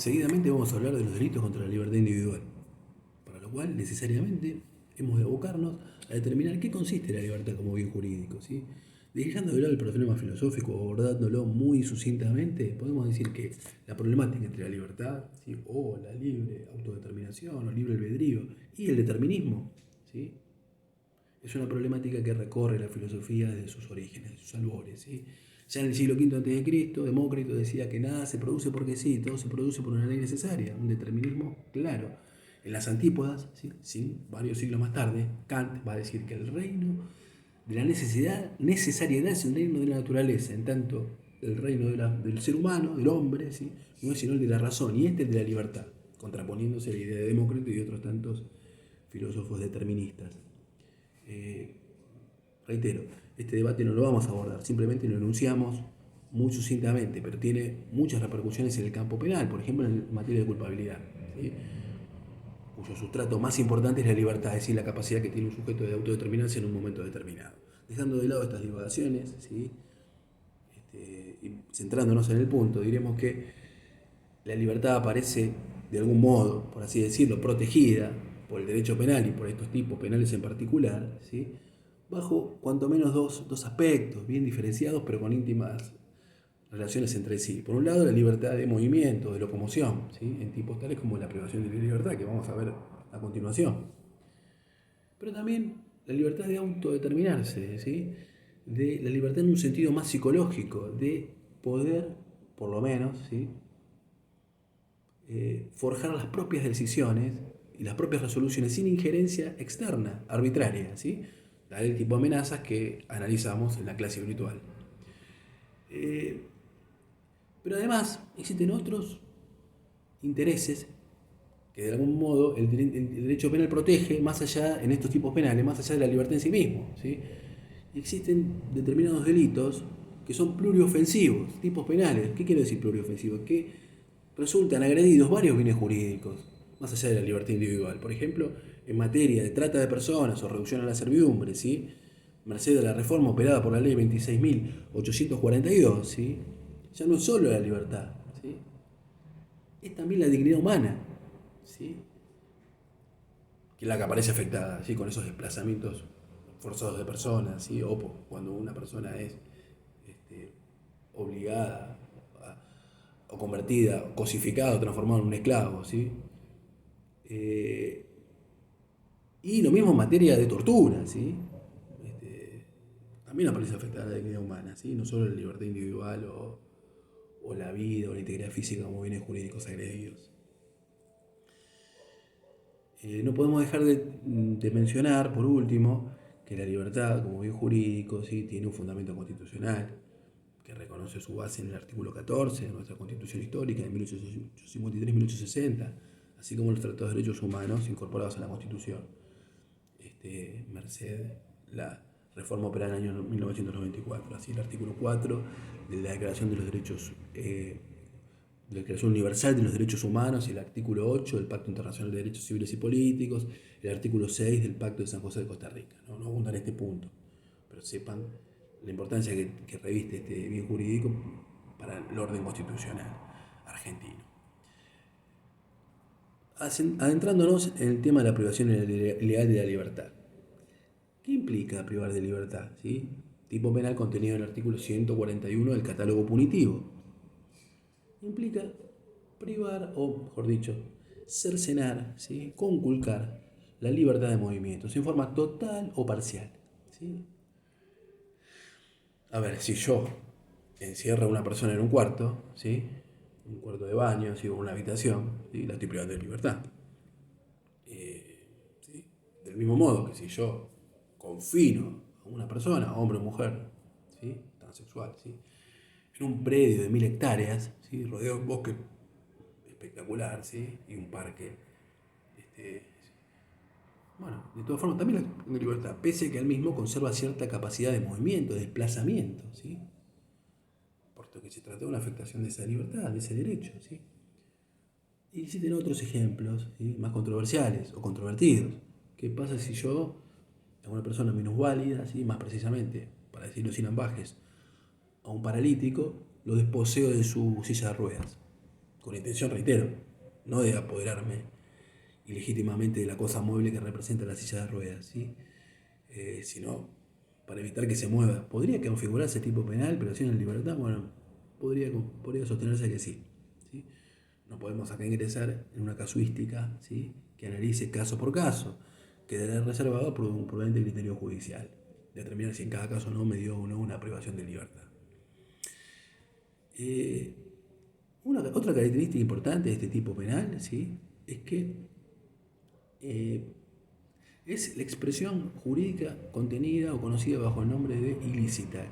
seguidamente vamos a hablar de los delitos contra la libertad individual, para lo cual necesariamente hemos de abocarnos a determinar qué consiste la libertad como bien jurídico. ¿Sí? Dejando de lado el problema filosófico, abordándolo muy sucintamente, podemos decir que la problemática entre la libertad, ¿sí?, o la libre autodeterminación o libre albedrío y el determinismo, ¿sí?, es una problemática que recorre la filosofía desde sus orígenes, sus albores. ¿Sí? Ya en el siglo V a.C., Demócrito decía que nada se produce porque sí, todo se produce por una ley necesaria, un determinismo claro. En las Antípodas, ¿sí?, varios siglos más tarde, Kant va a decir que el reino de la necesariedad es el reino de la naturaleza, en tanto el reino del ser humano, del hombre, ¿sí?, no es sino el de la razón, y este el de la libertad, contraponiéndose a la idea de Demócrito y otros tantos filósofos deterministas. Reitero, este debate no lo vamos a abordar, simplemente lo enunciamos muy sucintamente, pero tiene muchas repercusiones en el campo penal, por ejemplo en materia de culpabilidad, ¿sí?, cuyo sustrato más importante es la libertad, es decir, la capacidad que tiene un sujeto de autodeterminarse en un momento determinado. Dejando de lado estas divagaciones, ¿sí?, y centrándonos en el punto, diremos que la libertad aparece de algún modo, por así decirlo, protegida por el derecho penal y por estos tipos penales en particular, ¿sí?, bajo cuanto menos dos aspectos bien diferenciados pero con íntimas relaciones entre sí. Por un lado, la libertad de movimiento, de locomoción, ¿sí?, en tipos tales como la privación de la libertad, que vamos a ver a continuación. Pero también la libertad de autodeterminarse, ¿sí?, de la libertad en un sentido más psicológico, de poder, por lo menos, ¿sí?, forjar las propias decisiones y las propias resoluciones sin injerencia externa, arbitraria, ¿sí?, del tipo de amenazas que analizamos en la clase virtual. Pero además existen otros intereses que de algún modo el derecho penal protege más allá, en estos tipos penales, más allá de la libertad en sí mismo, ¿sí? Existen determinados delitos que son pluriofensivos, tipos penales. ¿Qué quiero decir pluriofensivos? Que resultan agredidos varios bienes jurídicos, más allá de la libertad individual. Por ejemplo, en materia de trata de personas o reducción a la servidumbre, ¿sí?, merced a la reforma operada por la ley 26.842, ¿sí?, ya no es solo la libertad, ¿sí?, es también la dignidad humana, ¿sí?, que es la que aparece afectada, ¿sí?, con esos desplazamientos forzados de personas, ¿sí?, o cuando una persona es obligada o convertida, o cosificada o transformada en un esclavo, ¿sí? Y lo mismo en materia de tortura, ¿sí? También aparece afectada la dignidad humana, ¿sí?, no solo la libertad individual o la vida o la integridad física como bienes jurídicos agredidos. No podemos dejar de mencionar, por último, que la libertad como bien jurídico, ¿sí?, tiene un fundamento constitucional que reconoce su base en el artículo 14 de nuestra Constitución Histórica de 1853-1860, así como los tratados de derechos humanos incorporados a la Constitución, merced la reforma operada en el año 1994. Así, el artículo 4 de la Declaración de los Derechos la Declaración Universal de los Derechos Humanos, y el artículo 8 del Pacto Internacional de Derechos Civiles y Políticos, el artículo 6 del Pacto de San José de Costa Rica. No abundan en este punto, pero sepan la importancia que reviste este bien jurídico para el orden constitucional argentino. Adentrándonos en el tema de la privación ilegal de la libertad. ¿Qué implica privar de libertad? ¿Sí? Tipo penal contenido en el artículo 141 del catálogo punitivo. Implica privar, o mejor dicho, cercenar, ¿sí?, conculcar la libertad de movimientos en forma total o parcial, ¿sí? A ver, si yo encierro a una persona en un cuarto, ¿sí?, un cuarto de baño, ¿sí?, o una habitación, ¿sí?, la estoy privando de libertad. ¿Sí? Del mismo modo que si yo confino a una persona, hombre o mujer, ¿sí?, transexual, ¿sí?, en un predio de 1000 hectáreas, ¿sí?, rodeado de un bosque espectacular, ¿sí?, y un parque, bueno, de todas formas también la pongo en libertad, pese a que él mismo conserva cierta capacidad de movimiento, de desplazamiento, ¿sí?, puesto que se trata de una afectación de esa libertad, de ese derecho, ¿sí? Y existen otros ejemplos, ¿sí?, más controversiales o controvertidos. ¿Qué pasa si yo, a una persona minusválida, ¿sí?, más precisamente, para decirlo sin ambajes, a un paralítico, lo desposeo de su silla de ruedas? con intención, reitero, no de apoderarme ilegítimamente de la cosa mueble que representa la silla de ruedas, ¿sí? Sino para evitar que se mueva. ¿Podría configurarse tipo penal, privación de libertad? Bueno, podría sostenerse que sí, ¿sí? No podemos acá ingresar en una casuística, ¿sí?, que analice caso por caso. Quedará reservado por un prudente criterio judicial. Determinar si en cada caso no me dio o no una privación de libertad. Eh, Otra característica importante de este tipo penal, ¿sí?, es que es la expresión jurídica contenida o conocida bajo el nombre de ilícita.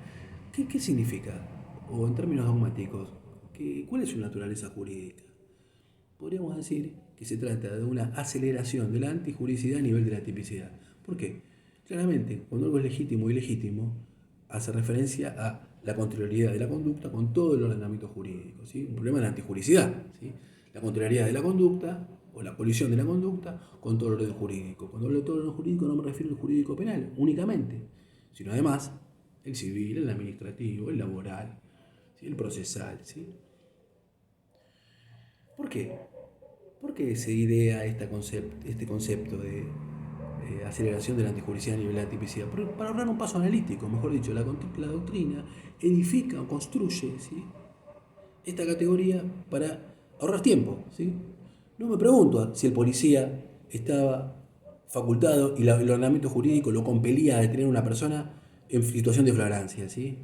¿Qué significa? O en términos dogmáticos, ¿cuál es su naturaleza jurídica? Podríamos decir que se trata de una aceleración de la antijuricidad a nivel de la tipicidad. ¿Por qué? Claramente, cuando algo es legítimo o ilegítimo, hace referencia a la contrariedad de la conducta con todo el ordenamiento jurídico, ¿sí? Un problema de la antijuricidad, ¿sí? La contrariedad de la conducta o la colisión de la conducta con todo el orden jurídico. Cuando hablo de todo el orden jurídico no me refiero al jurídico penal únicamente, sino además el civil, el administrativo, el laboral, ¿sí?, el procesal, ¿sí? ¿Por qué? ¿Por qué se idea este concepto de aceleración de la antijuricidad a nivel de la tipicidad? Para ahorrar un paso analítico, mejor dicho, la doctrina edifica o construye, ¿sí?, esta categoría para ahorrar tiempo, ¿sí? No me pregunto si el policía estaba facultado y el ordenamiento jurídico lo compelía a detener a una persona en situación de flagrancia, ¿sí?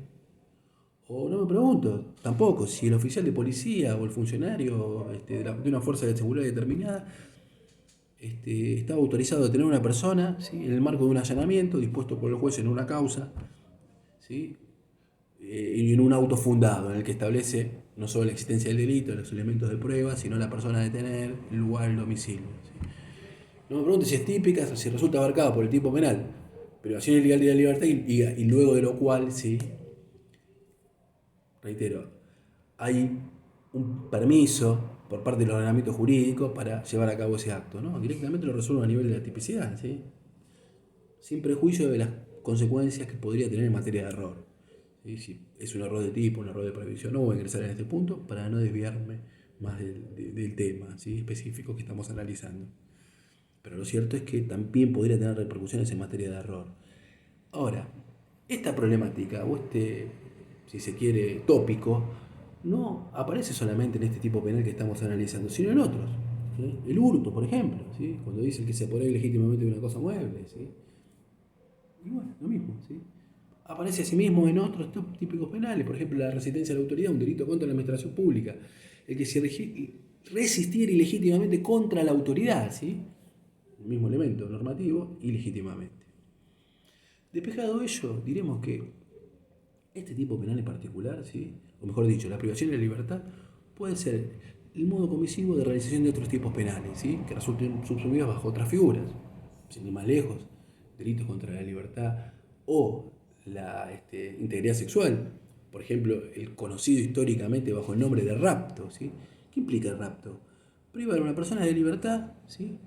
O no me pregunto tampoco si el oficial de policía o el funcionario de una fuerza de seguridad determinada estaba autorizado a detener a una persona, ¿sí?, en el marco de un allanamiento dispuesto por el juez en una causa, ¿sí?, y en un auto fundado en el que establece no solo la existencia del delito, los elementos de prueba, sino la persona a detener, el lugar, el domicilio, ¿sí? No me pregunte si es típica, si resulta abarcada por el tipo penal, privación ilegal de la libertad y luego de lo cual, sí, reitero, hay un permiso por parte del ordenamiento jurídico para llevar a cabo ese acto, ¿no? Directamente lo resuelvo a nivel de la tipicidad, ¿sí?, sin prejuicio de las consecuencias que podría tener en materia de error. ¿Sí? Si es un error de tipo, un error de previsión, no voy a ingresar en este punto para no desviarme más del tema, ¿sí?, específico que estamos analizando. Pero lo cierto es que también podría tener repercusiones en materia de error. Ahora, esta problemática o si se quiere, tópico, no aparece solamente en este tipo penal que estamos analizando, sino en otros, ¿sí? El hurto, por ejemplo, ¿sí?, cuando dicen que se apodera ilegítimamente de una cosa mueble, ¿sí? Y bueno, lo mismo, ¿sí? Aparece asimismo en otros típicos penales, por ejemplo, la resistencia a la autoridad, un delito contra la administración pública, el que se resistir ilegítimamente contra la autoridad, ¿sí?, el mismo elemento normativo, ilegítimamente. Despejado ello, diremos que este tipo penal en particular, ¿sí?, o mejor dicho, la privación de la libertad, puede ser el modo comisivo de realización de otros tipos penales, ¿sí?, que resulten subsumidos bajo otras figuras, sin ir más lejos, delitos contra la libertad o la integridad sexual. Por ejemplo, el conocido históricamente bajo el nombre de rapto, ¿sí? ¿Qué implica el rapto? Privar a una persona de libertad, ¿sí?,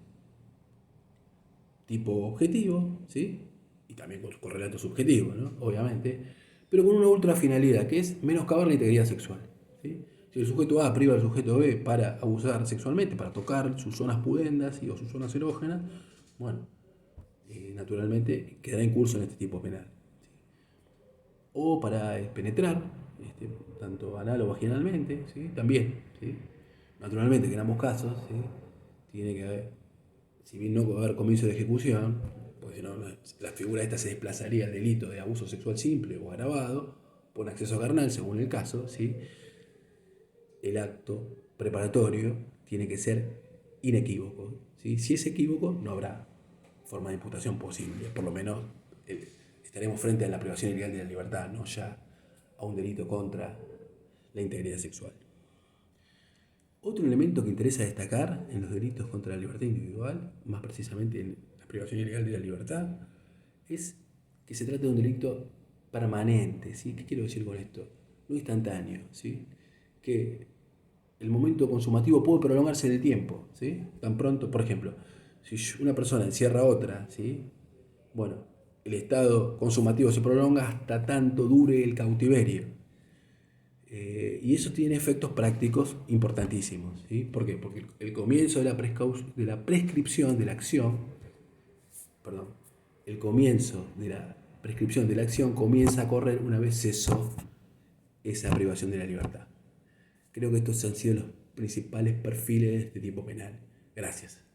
tipo objetivo, ¿sí?, y también con correlato subjetivo, ¿no?, obviamente, pero con una ultra finalidad, que es menoscabar la integridad sexual, ¿sí? Si el sujeto A priva al sujeto B para abusar sexualmente, para tocar sus zonas pudendas o sus zonas erógenas, bueno, naturalmente quedará en curso en este tipo penal. ¿Sí? O para penetrar, tanto anal o vaginalmente, ¿sí?, también, ¿sí? Naturalmente que en ambos casos, ¿sí?, tiene que haber, si bien no va a haber comienzo de ejecución, pues si no, la figura esta se desplazaría al delito de abuso sexual simple o agravado por acceso carnal, según el caso, ¿sí? El acto preparatorio tiene que ser inequívoco, ¿sí? Si es equívoco, no habrá forma de imputación posible, por lo menos estaremos frente a la privación ilegal de la libertad, no ya a un delito contra la integridad sexual. Otro elemento que interesa destacar en los delitos contra la libertad individual, más precisamente en la privación ilegal de la libertad, es que se trata de un delito permanente, ¿sí? ¿Qué quiero decir con esto? No instantáneo, ¿sí? Que el momento consumativo puede prolongarse en el tiempo, ¿sí? Tan pronto, por ejemplo, si una persona encierra a otra, ¿sí?, bueno, el estado consumativo se prolonga hasta tanto dure el cautiverio. Y eso tiene efectos prácticos importantísimos. ¿Sí? ¿Por qué? Porque el comienzo de la prescripción de la acción, perdón, el comienzo de la prescripción de la acción comienza a correr una vez cesó esa privación de la libertad. Creo que estos han sido los principales perfiles de tipo penal. Gracias.